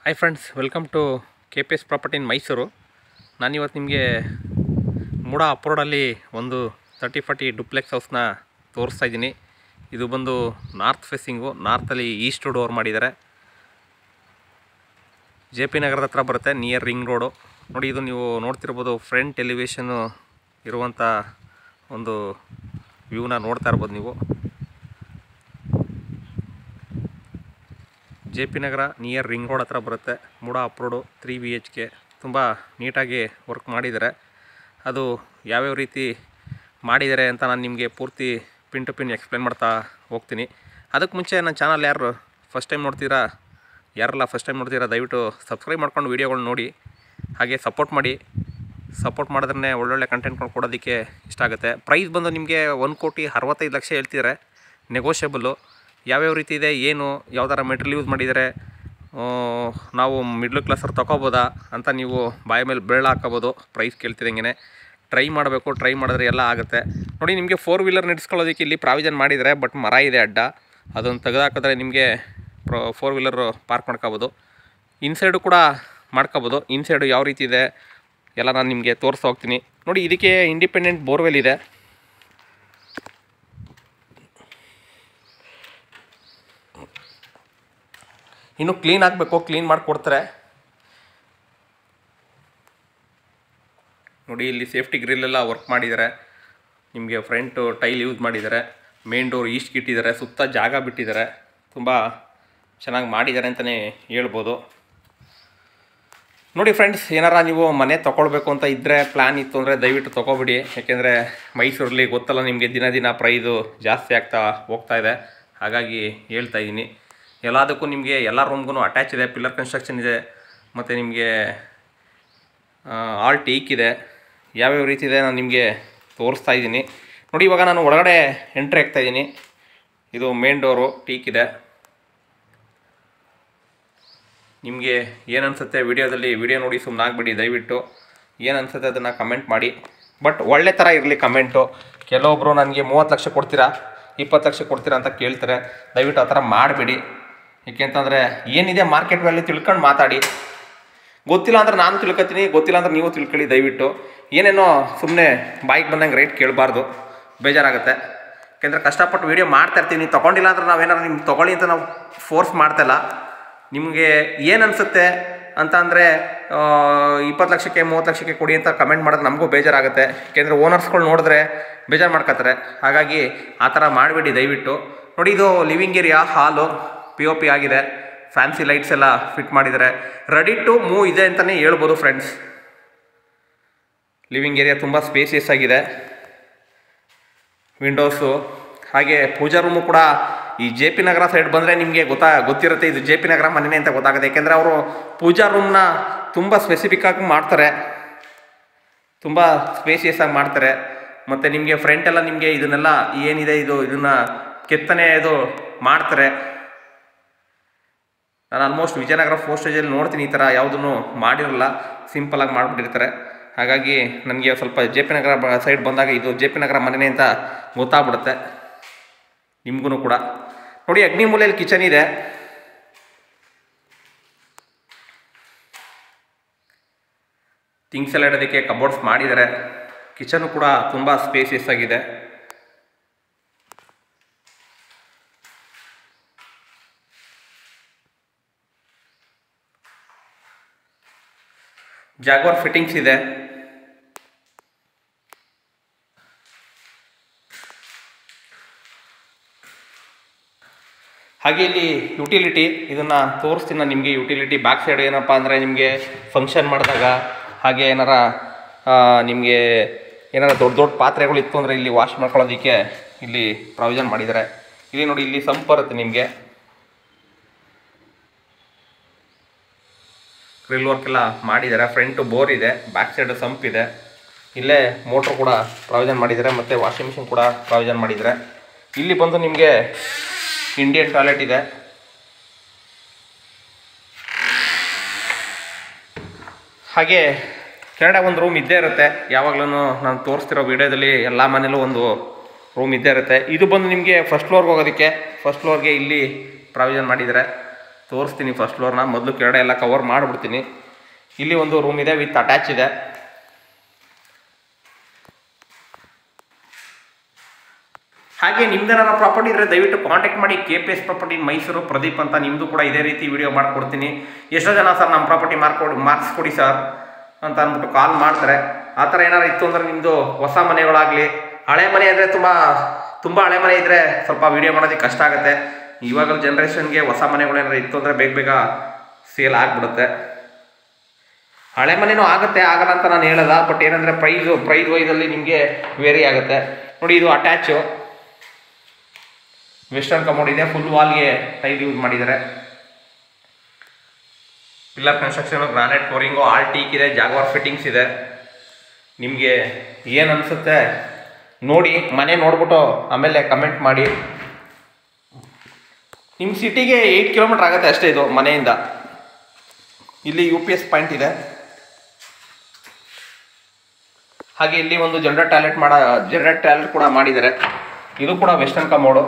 Hi friends, welcome to KPS property in Mysuru. ನಾನಿವತ್ತು ನಿಮಗೆ ಮೂಡ ಅಪ್ರೋಡಲ್ಲಿ ಒಂದು 30-40 ಡುಪ್ಲೆಕ್ಸ್ ಹೌಸ್ನ ತೋರಿಸ್ತಾ ಇದ್ದೀನಿ. ಇದು ಬಂದು ನಾರ್ತ್ ಫೇಸಿಂಗು, ನಾರ್ತಲ್ಲಿ ಈಸ್ಟ್ ಡೋರ್ ಮಾಡಿದ್ದಾರೆ. JP ನಗರದ ಹತ್ರ ಬರುತ್ತೆ, ನಿಯರ್ ರಿಂಗ್ ರೋಡು. ನೋಡಿ, ಇದು ನೀವು ನೋಡ್ತಿರ್ಬೋದು, ಫ್ರಂಟ್ ಎಲಿವೇಶನ್ನು ಇರುವಂಥ ಒಂದು ವ್ಯೂನ ನೋಡ್ತಾ ಇರ್ಬೋದು ನೀವು. JP ನಗರ ನಿಯರ್ ರಿಂಗ್ ರೋಡ್ ಹತ್ರ ಬರುತ್ತೆ. ಮೂಡ ಅಪ್ರೋಡು 3 BHK ತುಂಬ ನೀಟಾಗಿ ವರ್ಕ್ ಮಾಡಿದ್ದಾರೆ. ಅದು ಯಾವ್ಯಾವ ರೀತಿ ಮಾಡಿದ್ದಾರೆ ಅಂತ ನಾನು ನಿಮಗೆ ಪೂರ್ತಿ ಪಿನ್ ಟು ಪಿನ್ ಎಕ್ಸ್ಪ್ಲೇನ್ ಮಾಡ್ತಾ ಹೋಗ್ತೀನಿ. ಅದಕ್ಕೆ ಮುಂಚೆ ನನ್ನ ಚಾನಲ್ ಯಾರೆಲ್ಲ ಫಸ್ಟ್ ಟೈಮ್ ನೋಡ್ತೀರಾ ದಯವಿಟ್ಟು ಸಬ್ಸ್ಕ್ರೈಬ್ ಮಾಡ್ಕೊಂಡು ವೀಡಿಯೋಗಳನ್ನ ನೋಡಿ, ಹಾಗೆ ಸಪೋರ್ಟ್ ಮಾಡಿದ್ರೆ ಒಳ್ಳೊಳ್ಳೆ ಕಂಟೆಂಟ್ಗಳು ಕೊಡೋದಕ್ಕೆ ಇಷ್ಟ ಆಗುತ್ತೆ. ಪ್ರೈಸ್ ಬಂದು ನಿಮಗೆ 1,65,00,000 ಹೇಳ್ತಿದ್ದಾರೆ, ನೆಗೋಷಿಯಬಲ್ಲು. ಯಾವ್ಯಾವ ರೀತಿ ಇದೆ, ಏನು ಯಾವ ಥರ ಮೆಟೀರಿಯಲ್ ಯೂಸ್ ಮಾಡಿದ್ದಾರೆ, ನಾವು ಮಿಡ್ಲ್ ಕ್ಲಾಸರು ತೊಗೋಬೋದಾ ಅಂತ ನೀವು ಬಾಯ ಮೇಲೆ ಬೆರಳು ಹಾಕೋಬೋದು. ಪ್ರೈಸ್ ಕೇಳ್ತಿದ್ದಂಗೆ ಟ್ರೈ ಮಾಡಿದ್ರೆ ಎಲ್ಲ ಆಗುತ್ತೆ. ನೋಡಿ, ನಿಮಗೆ 4 ವೀಲರ್ ನಡೆಸ್ಕೊಳ್ಳೋದಕ್ಕೆ ಇಲ್ಲಿ ಪ್ರಾವಿಷನ್ ಮಾಡಿದ್ದಾರೆ, ಬಟ್ ಮರ ಇದೆ ಅಡ್ಡ. ಅದನ್ನು ತೆಗೆದಾಕಿದ್ರೆ ನಿಮಗೆ 4 ವೀಲರ್ ಪಾರ್ಕ್ ಮಾಡ್ಕೋಬೋದು. ಇನ್ಸೈಡು ಕೂಡ ಮಾಡ್ಕೋಬೋದು. ಇನ್ಸೈಡು ಯಾವ ರೀತಿ ಇದೆ ಎಲ್ಲ ನಾನು ನಿಮಗೆ ತೋರಿಸ್ತಾ ಹೋಗ್ತೀನಿ. ನೋಡಿ, ಇದಕ್ಕೆ ಇಂಡಿಪೆಂಡೆಂಟ್ ಬೋರ್ವೆಲ್ ಇದೆ. ಇನ್ನು ಕ್ಲೀನ್ ಆಗಬೇಕು, ಕ್ಲೀನ್ ಮಾಡಿಕೊಡ್ತಾರೆ. ನೋಡಿ, ಇಲ್ಲಿ ಸೇಫ್ಟಿ ಗ್ರಿಲ್ಲೆಲ್ಲ ವರ್ಕ್ ಮಾಡಿದ್ದಾರೆ. ನಿಮಗೆ ಫ್ರಂಟು ಟೈಲ್ ಯೂಸ್ ಮಾಡಿದ್ದಾರೆ, ಮೇನ್ ಡೋರ್ ಈಸ್ಟ್ ಇಟ್ಟಿದ್ದಾರೆ, ಸುತ್ತ ಜಾಗ ಬಿಟ್ಟಿದ್ದಾರೆ. ತುಂಬ ಚೆನ್ನಾಗಿ ಮಾಡಿದ್ದಾರೆ ಅಂತಲೇ ಹೇಳ್ಬೋದು. ನೋಡಿ ಫ್ರೆಂಡ್ಸ್, ಏನಾರ ನೀವು ಮನೆ ತೊಗೊಳ್ಬೇಕು ಅಂತ ಇದ್ದರೆ, ಪ್ಲ್ಯಾನ್ ಇತ್ತು ಅಂದರೆ ದಯವಿಟ್ಟು ತೊಗೊಬಿಡಿ. ಯಾಕೆಂದರೆ ಮೈಸೂರಲ್ಲಿ ಗೊತ್ತಲ್ಲ ನಿಮಗೆ, ದಿನ ಪ್ರೈಸು ಜಾಸ್ತಿ ಆಗ್ತಾ ಹೋಗ್ತಾ ಇದೆ. ಹಾಗಾಗಿ ಹೇಳ್ತಾ ಇದ್ದೀನಿ. ಎಲ್ಲದಕ್ಕೂ ನಿಮಗೆ ಎಲ್ಲ ರೂಮ್ಗೂ ಅಟ್ಯಾಚ್ ಇದೆ, ಪಿಲ್ಲರ್ ಕನ್ಸ್ಟ್ರಕ್ಷನ್ ಇದೆ, ಮತ್ತು ನಿಮಗೆ ಆಲ್ ಟೀಕ್ ಇದೆ. ಯಾವ್ಯಾವ ರೀತಿ ಇದೆ ನಾನು ನಿಮಗೆ ತೋರಿಸ್ತಾ ಇದ್ದೀನಿ. ನೋಡಿ, ಇವಾಗ ನಾನು ಒಳಗಡೆ ಎಂಟ್ರಿ ಆಗ್ತಾ ಇದ್ದೀನಿ. ಇದು ಮೇನ್ ಡೋರು, ಟೀಕ್ ಇದೆ. ನಿಮಗೆ ಏನು ಅನಿಸುತ್ತೆ ವಿಡಿಯೋದಲ್ಲಿ, ವಿಡಿಯೋ ನೋಡಿ ಸುಮ್ಮನೆ ಆಗಿಬಿಡಿ. ದಯವಿಟ್ಟು ಏನು ಅನಿಸುತ್ತೆ ಅದನ್ನು ಕಮೆಂಟ್ ಮಾಡಿ, ಬಟ್ ಒಳ್ಳೆ ಥರ ಇರಲಿ ಕಮೆಂಟು. ಕೆಲವೊಬ್ಬರು ನನಗೆ 30 ಲಕ್ಷ ಕೊಡ್ತೀರಾ, 20 ಲಕ್ಷ ಕೊಡ್ತೀರಾ ಅಂತ ಕೇಳ್ತಾರೆ. ದಯವಿಟ್ಟು ಆ ಥರ ಮಾಡಿಬಿಡಿ. ಏಕೆಂತಂದರೆ ಏನಿದೆ ಮಾರ್ಕೆಟ್ ವ್ಯಾಲ್ಯೂ ತಿಳ್ಕೊಂಡು ಮಾತಾಡಿ. ಗೊತ್ತಿಲ್ಲ ಅಂದ್ರೆ ನಾನು ತಿಳ್ಕೊತೀನಿ, ಗೊತ್ತಿಲ್ಲ ಅಂದ್ರೆ ನೀವು ತಿಳ್ಕೊಳ್ಳಿ. ದಯವಿಟ್ಟು ಏನೇನೋ ಸುಮ್ಮನೆ ಬಾಯಿಗೆ ಬಂದಂಗೆ ರೇಟ್ ಕೇಳಬಾರ್ದು, ಬೇಜಾರಾಗುತ್ತೆ. ಯಾಕೆಂದರೆ ಕಷ್ಟಪಟ್ಟು ವೀಡಿಯೋ ಮಾಡ್ತಾಯಿರ್ತೀವಿ. ನೀವು ತೊಗೊಂಡಿಲ್ಲ ಅಂದ್ರೆ ನಾವೇನಾದ್ರು ನಿಮ್ಗೆ ತೊಗೊಳ್ಳಿ ಅಂತ ನಾವು ಫೋರ್ಸ್ ಮಾಡ್ತಾಯಿಲ್ಲ. ನಿಮಗೆ ಏನು ಅನಿಸುತ್ತೆ ಅಂತ ಅಂದರೆ 20 ಲಕ್ಷಕ್ಕೆ 30 ಲಕ್ಷಕ್ಕೆ ಕೊಡಿ ಅಂತ ಕಮೆಂಟ್ ಮಾಡಿದ್ರೆ ನಮಗೂ ಬೇಜಾರಾಗುತ್ತೆ. ಯಾಕೆಂದರೆ ಓನರ್ಸ್ಗಳು ನೋಡಿದ್ರೆ ಬೇಜಾರು ಮಾಡ್ಕೊತಾರೆ. ಹಾಗಾಗಿ ಆ ಥರ ಮಾಡಿಬಿಡಿ ದಯವಿಟ್ಟು. ನೋಡಿ, ಇದು ಲಿವಿಂಗ್ ಏರಿಯಾ, ಹಾಲು POP ಆಗಿದೆ, ಫ್ಯಾನ್ಸಿ ಲೈಟ್ಸ್ ಎಲ್ಲ ಫಿಟ್ ಮಾಡಿದ್ದಾರೆ. ರೆಡಿ ಟು ಮೂವ್ ಇದೆ ಅಂತಲೇ ಹೇಳ್ಬೋದು ಫ್ರೆಂಡ್ಸ್. ಲಿವಿಂಗ್ ಏರಿಯಾ ತುಂಬ ಸ್ಪೇಸಿಯಸ್ ಆಗಿದೆ, ವಿಂಡೋಸು. ಹಾಗೆ ಪೂಜಾ ರೂಮು ಕೂಡ ಈ JP ನಗರ ಸೈಡ್ ಬಂದರೆ ನಿಮಗೆ ಗೊತ್ತಿರುತ್ತೆ ಇದು JP ನಗರ ಮನೆಯೇ ಅಂತ ಗೊತ್ತಾಗುತ್ತೆ. ಯಾಕೆಂದರೆ ಅವರು ಪೂಜಾ ರೂಮ್ನ ತುಂಬ ಸ್ಪೆಸಿಫಿಕ್ಕಾಗಿ ಮಾಡ್ತಾರೆ, ತುಂಬ ಸ್ಪೇಸಿಯಸ್ ಆಗಿ ಮಾಡ್ತಾರೆ. ಮತ್ತು ನಿಮಗೆ ಫ್ರಂಟೆಲ್ಲ ನಿಮಗೆ ಇದನ್ನೆಲ್ಲ ಏನಿದೆ ಇದನ್ನು ಕೆತ್ತನೆ ಇದು ಮಾಡ್ತಾರೆ. ನಾನು ಆಲ್ಮೋಸ್ಟ್ ವಿಜಯನಗರ 4 ಸ್ಟೇಜಲ್ಲಿ ನೋಡ್ತೀನಿ, ಈ ಥರ ಯಾವುದೂ ಮಾಡಿರಲ್ಲ, ಸಿಂಪಲಾಗಿ ಮಾಡಿಬಿಟ್ಟಿರ್ತಾರೆ. ಹಾಗಾಗಿ ನನಗೆ ಸ್ವಲ್ಪ JP ನಗರ ಸೈಡ್ ಬಂದಾಗ ಇದು JP ನಗರ ಮನೆಯೇ ಅಂತ ಗೊತ್ತಾಗ್ಬಿಡುತ್ತೆ, ನಿಮಗೂ ಕೂಡ. ನೋಡಿ, ಅಗ್ನಿ ಮೂಲೆಯಲ್ಲಿ ಕಿಚನ್ ಇದೆ. ಥಿಂಗ್ಸ್ ಎಲ್ಲ ಇಡೋದಕ್ಕೆ ಕಬೋರ್ಡ್ಸ್ ಮಾಡಿದ್ದಾರೆ. ಕಿಚನು ಕೂಡ ತುಂಬ ಸ್ಪೇಸಿಯಸ್ ಆಗಿದೆ. ಜಾಗ್ವಾರ್ ಫಿಟ್ಟಿಂಗ್ಸ್ ಇದೆ. ಹಾಗೆ ಇಲ್ಲಿ ಯುಟಿಲಿಟಿ, ಇದನ್ನು ತೋರಿಸ್ತೀನಿ ನಾನು ನಿಮಗೆ. ಯುಟಿಲಿಟಿ ಬ್ಯಾಕ್ ಸೈಡ್ ಏನಪ್ಪ ಅಂದರೆ ನಿಮಗೆ ಫಂಕ್ಷನ್ ಮಾಡಿದಾಗ, ಹಾಗೆ ನಿಮಗೆ ಏನಾರ ದೊಡ್ಡ ಪಾತ್ರೆಗಳು ಇತ್ತು ಅಂದರೆ ಇಲ್ಲಿ ವಾಶ್ ಮಾಡ್ಕೊಳ್ಳೋದಕ್ಕೆ ಇಲ್ಲಿ ಪ್ರಾವಿಷನ್ ಮಾಡಿದ್ದಾರೆ. ಇಲ್ಲಿ ನೋಡಿ, ಇಲ್ಲಿ ಸಂಪ್ ಬರುತ್ತೆ ನಿಮಗೆ. ಗ್ರಿಲ್ ವರ್ಕ್ ಎಲ್ಲ ಮಾಡಿದ್ದಾರೆ. ಫ್ರಂಟು ಬೋರ್ ಇದೆ, ಬ್ಯಾಕ್ ಸೈಡ್ ಸಂಪ್ ಇದೆ. ಇಲ್ಲೇ ಮೋಟ್ರ್ ಕೂಡ ಪ್ರಾವಿಷನ್ ಮಾಡಿದ್ದಾರೆ, ಮತ್ತು ವಾಷಿಂಗ್ ಮಿಷಿನ್ ಕೂಡ ಪ್ರಾವಿಷನ್ ಮಾಡಿದ್ದಾರೆ. ಇಲ್ಲಿ ಬಂದು ನಿಮಗೆ ಇಂಡಿಯನ್ ಟಾಯ್ಲೆಟ್ ಇದೆ. ಹಾಗೆ ಕೆಳಗಡೆ ಒಂದು ರೂಮ್ ಇದ್ದೇ ಇರುತ್ತೆ. ಯಾವಾಗಲೂ ನಾನು ತೋರಿಸ್ತಿರೋ ವಿಡಿಯೋದಲ್ಲಿ ಎಲ್ಲ ಮನೇಲೂ ಒಂದು ರೂಮ್ ಇದ್ದೇ ಇರುತ್ತೆ. ಇದು ಬಂದು ನಿಮಗೆ ಫಸ್ಟ್ ಫ್ಲೋರ್ಗೆ ಹೋಗೋದಕ್ಕೆ, ಫಸ್ಟ್ ಫ್ಲೋರ್ಗೆ ಇಲ್ಲಿ ಪ್ರಾವಿಷನ್ ಮಾಡಿದ್ದಾರೆ. ತೋರಿಸ್ತೀನಿ ಫಸ್ಟ್ ಫ್ಲೋರ್ನ. ಮೊದಲು ಕೆಳಗಡೆ ಎಲ್ಲ ಕವರ್ ಮಾಡಿಬಿಡ್ತೀನಿ. ಇಲ್ಲಿ ಒಂದು ರೂಮ್ ಇದೆ, ವಿತ್ ಅಟ್ಯಾಚ್ ಇದೆ. ಹಾಗೆ ನಿಮ್ದೇನಾರ ಪ್ರಾಪರ್ಟಿ ಇದ್ದರೆ ದಯವಿಟ್ಟು ಕಾಂಟ್ಯಾಕ್ಟ್ ಮಾಡಿ. KPS ಪ್ರಾಪರ್ಟಿ ಮೈಸೂರು, ಪ್ರದೀಪ್ ಅಂತ. ನಿಮ್ಮದು ಕೂಡ ಇದೇ ರೀತಿ ವಿಡಿಯೋ ಮಾಡಿಕೊಡ್ತೀನಿ. ಎಷ್ಟೋ ಜನ ಸರ್ ನಮ್ಮ ಪ್ರಾಪರ್ಟಿ ಮಾರ್ಕ್ಸ್ಕೊಡಿ ಸರ್ ಅಂತ ಅಂದ್ಬಿಟ್ಟು ಕಾಲ್ ಮಾಡ್ತಾರೆ. ಆ ಥರ ಏನಾರು ಇತ್ತು ಅಂದರೆ ನಿಮ್ಮದು ಹೊಸ ಮನೆಗಳಾಗಲಿ, ಹಳೆ ಮನೆ ಅಂದರೆ ತುಂಬ ಹಳೆ ಮನೆ ಇದ್ದರೆ ಸ್ವಲ್ಪ ವಿಡಿಯೋ ಮಾಡೋದಕ್ಕೆ ಕಷ್ಟ ಆಗುತ್ತೆ. ಇವಾಗ ಜನ್ರೇಷನ್ಗೆ ಹೊಸ ಮನೆಗಳೇನಾರು ಇತ್ತು ಅಂದರೆ ಬೇಗ ಸೇಲ್ ಆಗಿಬಿಡುತ್ತೆ. ಹಳೆ ಮನೆಯೂ ಆಗುತ್ತೆ, ಆಗಲ್ಲ ಅಂತ ನಾನು ಹೇಳಲ್ಲ. ಬಟ್ ಏನಂದರೆ ಪ್ರೈಸ್ ವೈಸಲ್ಲಿ ನಿಮಗೆ ವೇರಿ ಆಗುತ್ತೆ. ನೋಡಿ, ಇದು ಅಟ್ಯಾಚು ವೆಸ್ಟರ್ನ್ ಕಮೋಡ್ ಇದೆ. ಫುಲ್ ವಾಲ್ಗೆ ಟೈಲ್ ಯೂಸ್ ಮಾಡಿದ್ದಾರೆ. Pillar construction, granite flooring, all teak ಇದೆ, ಜಾಗ್ವಾರ್ ಫಿಟ್ಟಿಂಗ್ಸ್ ಇದೆ. ನಿಮಗೆ ಏನು ಅನಿಸುತ್ತೆ ನೋಡಿ, ಮನೆ ನೋಡ್ಬಿಟ್ಟು ಆಮೇಲೆ ಕಮೆಂಟ್ ಮಾಡಿ. ನಿಮ್ಮ ಸಿಟಿಗೆ 8 ಕಿಲೋಮೀಟ್ರ್ ಆಗುತ್ತೆ ಅಷ್ಟೇ ಇದು ಮನೆಯಿಂದ. ಇಲ್ಲಿ UPS ಪಾಯಿಂಟ್ ಇದೆ. ಹಾಗೆ ಇಲ್ಲಿ ಒಂದು ಜನರಲ್ ಟಾಯ್ಲೆಟ್ ಕೂಡ ಮಾಡಿದ್ದಾರೆ. ಇದು ಕೂಡ ವೆಸ್ಟರ್ನ್ ಕಮೋಡು.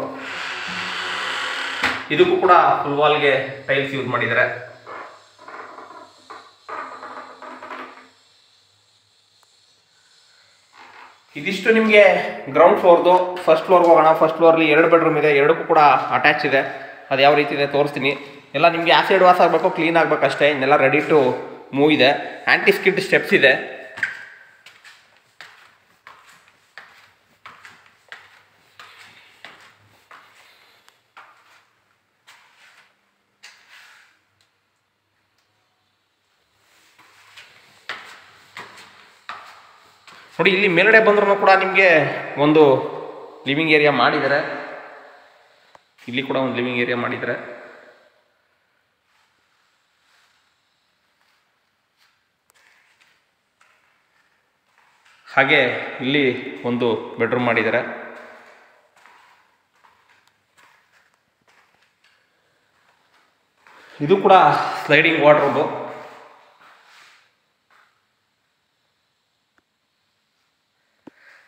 ಇದಕ್ಕೂ ಕೂಡ ಫುಲ್ ವಾಲ್ಗೆ ಟೈಲ್ಸ್ ಯೂಸ್ ಮಾಡಿದ್ದಾರೆ. ಇದಿಷ್ಟು ನಿಮಗೆ ಗ್ರೌಂಡ್ ಫ್ಲೋರ್ದು. ಫಸ್ಟ್ ಫ್ಲೋರ್ಗೆ ಹೋಗೋಣ. ಫಸ್ಟ್ ಫ್ಲೋರ್ಲಿ 2 ಬೆಡ್ರೂಮ್ ಇದೆ, 2ಕ್ಕೂ ಕೂಡ ಅಟ್ಯಾಚ್ ಇದೆ. ಅದು ಯಾವ ರೀತಿ ಇದೆ ತೋರಿಸ್ತೀನಿ. ಎಲ್ಲ ನಿಮಗೆ ಆಸಿಡ್ ವಾಸ್ ಆಗಬೇಕು, ಕ್ಲೀನ್ ಆಗಬೇಕು ಅಷ್ಟೇ. ಇನ್ನೆಲ್ಲ ರೆಡಿ ಟು ಮೂವ್ ಇದೆ. ಆ್ಯಂಟಿ ಸ್ಕಿಡ್ ಸ್ಟೆಪ್ಸ್ ಇದೆ. ನೋಡಿ, ಇಲ್ಲಿ ಮೇಲ್ಗಡೆ ಬಂದ್ರೂ ಕೂಡ ನಿಮಗೆ ಒಂದು ಲಿವಿಂಗ್ ಏರಿಯಾ ಮಾಡಿದ್ದಾರೆ. ಇಲ್ಲಿ ಕೂಡ ಒಂದು ಲಿವಿಂಗ್ ಏರಿಯಾ ಮಾಡಿದ್ದಾರೆ. ಹಾಗೆ ಇಲ್ಲಿ ಒಂದು ಬೆಡ್ರೂಮ್ ಮಾಡಿದ್ದಾರೆ. ಇದು ಕೂಡ ಸ್ಲೈಡಿಂಗ್ ವಾರ್ಡ್ರೋಬು.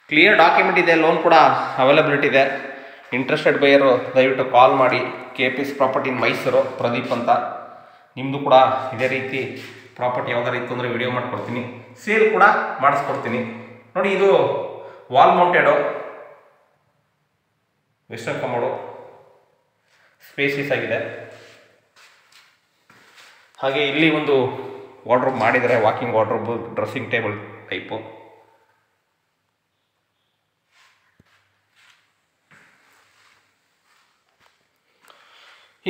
ಕ್ಲಿಯರ್ ಡಾಕ್ಯುಮೆಂಟ್ ಇದೆ. ಲೋನ್ ಕೂಡ ಅವೈಲಬಿಲಿಟಿ ಇದೆ. ಇಂಟ್ರೆಸ್ಟೆಡ್ ಬೈಯರು ದಯವಿಟ್ಟು ಕಾಲ್ ಮಾಡಿ. KPS ಪ್ರಾಪರ್ಟಿ ಮೈಸೂರು, ಪ್ರದೀಪ್ ಅಂತ. ನಿಮ್ಮದು ಕೂಡ ಇದೇ ರೀತಿ ಪ್ರಾಪರ್ಟಿ ಯಾವ್ದಾರು ಇತ್ತು ಅಂದರೆ ವಿಡಿಯೋ ಮಾಡಿಕೊಡ್ತೀನಿ. ಸೇಲ್ ಕೂಡ ಮಾಡಿಸ್ಕೊಡ್ತೀನಿ. ನೋಡಿ, ಇದು ವಾಲ್ ಮೌಂಟೆಡು ವೆಸ್ಟರ್ನ್ ಕಮೋಡು, ಸ್ಪೇಸಿಯಸ್ ಆಗಿದೆ. ಹಾಗೆ ಇಲ್ಲಿ ಒಂದು ವಾರ್ಡ್ರೋಬ್ ಮಾಡಿದ್ದಾರೆ, walking wardrobe, dressing table type.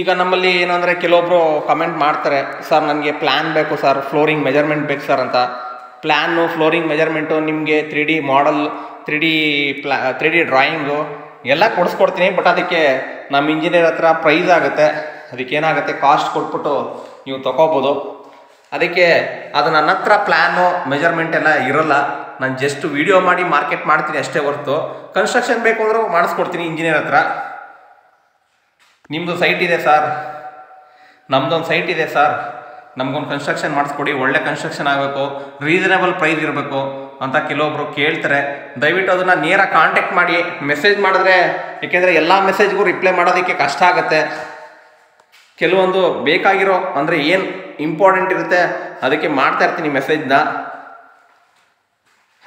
ಈಗ ನಮ್ಮಲ್ಲಿ ಏನಂದರೆ ಕೆಲವೊಬ್ಬರು ಕಮೆಂಟ್ ಮಾಡ್ತಾರೆ, ಸರ್ ನನಗೆ ಪ್ಲ್ಯಾನ್ ಬೇಕು ಸರ್, ಫ್ಲೋರಿಂಗ್ ಮೆಜರ್ಮೆಂಟ್ ಬೇಕು ಸರ್ ಅಂತ. ಪ್ಲ್ಯಾನು, ಫ್ಲೋರಿಂಗ್ ಮೆಜರ್ಮೆಂಟು, ನಿಮಗೆ 3D ಮಾಡಲ್, 3D ಡ್ರಾಯಿಂಗು ಎಲ್ಲ ಕೊಡಿಸ್ಕೊಡ್ತೀನಿ. ಬಟ್ ಅದಕ್ಕೆ ನಮ್ಮ ಇಂಜಿನಿಯರ್ ಹತ್ರ ಪ್ರೈಸ್ ಆಗುತ್ತೆ. ಅದಕ್ಕೇನಾಗುತ್ತೆ, ಕಾಸ್ಟ್ ಕೊಟ್ಬಿಟ್ಟು ನೀವು ತೊಗೋಬೋದು. ಅದಕ್ಕೆ ಅದು ನನ್ನ ಹತ್ರ ಪ್ಲ್ಯಾನು, ಮೆಜರ್ಮೆಂಟ್ ಎಲ್ಲ ಇರೋಲ್ಲ. ನಾನು ಜಸ್ಟ್ ವಿಡಿಯೋ ಮಾಡಿ ಮಾರ್ಕೆಟ್ ಮಾಡ್ತೀನಿ ಅಷ್ಟೇ ಹೊರತು ಕನ್ಸ್ಟ್ರಕ್ಷನ್ ಬೇಕು ಅಂದರೂ ಮಾಡಿಸ್ಕೊಡ್ತೀನಿ ಇಂಜಿನಿಯರ್ ಹತ್ರ. ನಿಮ್ಮದು ಸೈಟ್ ಇದೆ ಸರ್, ನಮ್ಮದೊಂದು ಸೈಟ್ ಇದೆ ಸರ್, ನಮಗೊಂದು ಕನ್ಸ್ಟ್ರಕ್ಷನ್ ಮಾಡಿಸ್ಕೊಡಿ, ಒಳ್ಳೆ ಕನ್ಸ್ಟ್ರಕ್ಷನ್ ಆಗಬೇಕು, ರೀಸನೇಬಲ್ ಪ್ರೈಸ್ ಇರಬೇಕು ಅಂತ ಕೆಲವೊಬ್ರು ಕೇಳ್ತಾರೆ. ದಯವಿಟ್ಟು ಅದನ್ನು ನೇರ ಕಾಂಟ್ಯಾಕ್ಟ್ ಮಾಡಿ. ಮೆಸೇಜ್ ಮಾಡಿದ್ರೆ, ಏಕೆಂದರೆ ಎಲ್ಲ ಮೆಸೇಜ್ಗೂ ರಿಪ್ಲೈ ಮಾಡೋದಕ್ಕೆ ಕಷ್ಟ ಆಗುತ್ತೆ. ಕೆಲವೊಂದು ಬೇಕಾಗಿರೋ ಅಂದರೆ ಏನು ಇಂಪಾರ್ಟೆಂಟ್ ಇರುತ್ತೆ ಅದಕ್ಕೆ ಮಾಡ್ತಾ ಇರ್ತೀನಿ ಮೆಸೇಜ್ನ.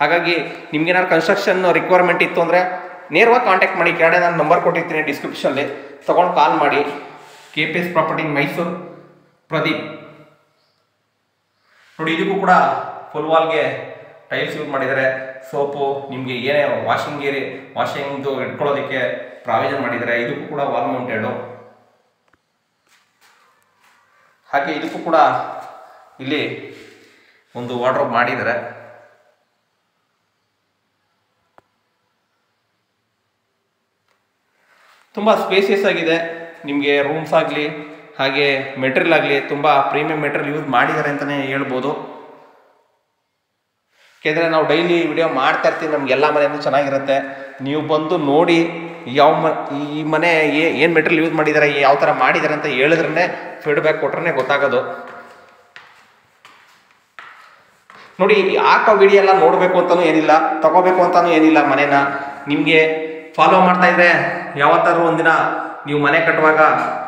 ಹಾಗಾಗಿ ನಿಮ್ಗೇನಾದ್ರು ಕನ್ಸ್ಟ್ರಕ್ಷನ್ ರಿಕ್ವೈರ್ಮೆಂಟ್ ಇತ್ತು ಅಂದರೆ ನೇರವಾಗಿ ಕಾಂಟ್ಯಾಕ್ಟ್ ಮಾಡಿ. ಕೆಳಗಡೆ ನಾನು ನಂಬರ್ ಕೊಟ್ಟಿರ್ತೀನಿ ಡಿಸ್ಕ್ರಿಪ್ಷನಲ್ಲಿ, ತೊಗೊಂಡು ಕಾಲ್ ಮಾಡಿ. KPS property Mysuru, Pradeep. ನೋಡಿ, ಇದಕ್ಕೂ ಕೂಡ ಫುಲ್ ವಾಲ್ಗೆ ಟೈಲ್ಸ್ ಯೂಸ್ ಮಾಡಿದ್ದಾರೆ. ಸೋಪು, ನಿಮಗೆ ಏನೇ ವಾಷಿಂಗ್ದು ಇಟ್ಕೊಳ್ಳೋದಕ್ಕೆ ಪ್ರಾವಿಷನ್ ಮಾಡಿದ್ದಾರೆ. ಇದಕ್ಕೂ ಕೂಡ ವಾಲ್ ಮೌಂಟೆಡು. ಹಾಗೆ ಇದಕ್ಕೂ ಕೂಡ ಇಲ್ಲಿ ಒಂದು ವಾರ್ಡ್ರೋಬ್ ಮಾಡಿದ್ದಾರೆ. ತುಂಬ ಸ್ಪೇಸಿಯಸ್ ಆಗಿದೆ. ನಿಮಗೆ ರೂಮ್ಸ್ ಆಗಲಿ ಹಾಗೆ ಮೆಟೀರಿಯಲ್ ಆಗಲಿ ತುಂಬ ಪ್ರೀಮಿಯಂ ಮೆಟೀರಿಯಲ್ ಯೂಸ್ ಮಾಡಿದ್ದಾರೆ ಅಂತಲೇ ಹೇಳ್ಬೋದು. ಯಾಕೆಂದರೆ ನಾವು ಡೈಲಿ ವಿಡಿಯೋ ಮಾಡ್ತಾ ಇರ್ತೀವಿ, ನಮಗೆಲ್ಲ ಮನೆಯೂ ಚೆನ್ನಾಗಿರುತ್ತೆ. ನೀವು ಬಂದು ನೋಡಿ ಈ ಮನೆ ಏನು ಮೆಟೀರಿಯಲ್ ಯೂಸ್ ಮಾಡಿದ್ದಾರೆ, ಯಾವ ಥರ ಮಾಡಿದ್ದಾರೆ ಅಂತ ಹೇಳಿದ್ರೇ, ಫೀಡ್ಬ್ಯಾಕ್ ಕೊಟ್ರೆ ಗೊತ್ತಾಗೋದು. ನೋಡಿ, ಹಾಕೋ ವಿಡಿಯೋ ಎಲ್ಲ ನೋಡಬೇಕು ಅಂತಲೂ ಏನಿಲ್ಲ, ತಗೋಬೇಕು ಅಂತಲೂ ಏನಿಲ್ಲ. ಮನೇನ ನಿಮಗೆ ಫಾಲೋ ಮಾಡ್ತಾ ಇದ್ರೆ ಯಾವತ್ತಾದ್ರೂ ಒಂದಿನ ನೀವು ಮನೆ ಕಟ್ಟುವಾಗ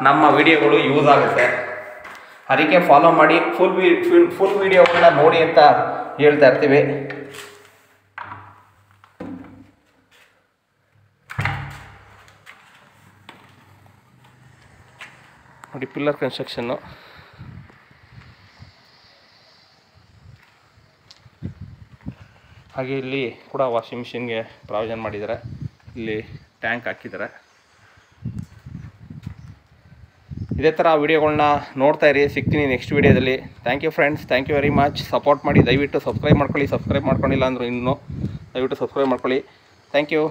ನಮ್ಮ ವಿಡಿಯೋಗಳು ಯೂಸ್ ಆಗುತ್ತೆ. ಅದಕ್ಕೆ ಫಾಲೋ ಮಾಡಿ ಫುಲ್ ವೀಡಿಯೋಗಳನ್ನ ನೋಡಿ ಅಂತ ಹೇಳ್ತಾ ಇರ್ತೀವಿ. ನೋಡಿ ಪಿಲ್ಲರ್ ಕನ್ಸ್ಟ್ರಕ್ಷನ್ನು. ಹಾಗೆ ಇಲ್ಲಿ ಕೂಡ ವಾಷಿಂಗ್ ಮಿಷಿನ್ಗೆ ಪ್ರಾವಿಷನ್ ಮಾಡಿದ್ದಾರೆ. ಇಲ್ಲಿ ಟ್ಯಾಂಕ್ ಹಾಕಿದ್ದಾರೆ. ಇದೇ ಥರ ವೀಡಿಯೋಗಳನ್ನ ನೋಡ್ತಾ ಇರಿ. ಸಿಗ್ತೀನಿ ನೆಕ್ಸ್ಟ್ ವೀಡಿಯೋದಲ್ಲಿ. Thank you friends, thank you very much. Support ಮಾಡಿ. ದಯವಿಟ್ಟು ಸಬ್ಸ್ಕ್ರೈಬ್ ಮಾಡ್ಕೊಳ್ಳಿ. ಸಬ್ಸ್ಕ್ರೈಬ್ ಮಾಡ್ಕೊಂಡಿಲ್ಲ ಅಂದರೂ ಇನ್ನೂ ದಯವಿಟ್ಟು ಸಬ್ಸ್ಕ್ರೈಬ್ ಮಾಡ್ಕೊಳ್ಳಿ. Thank you.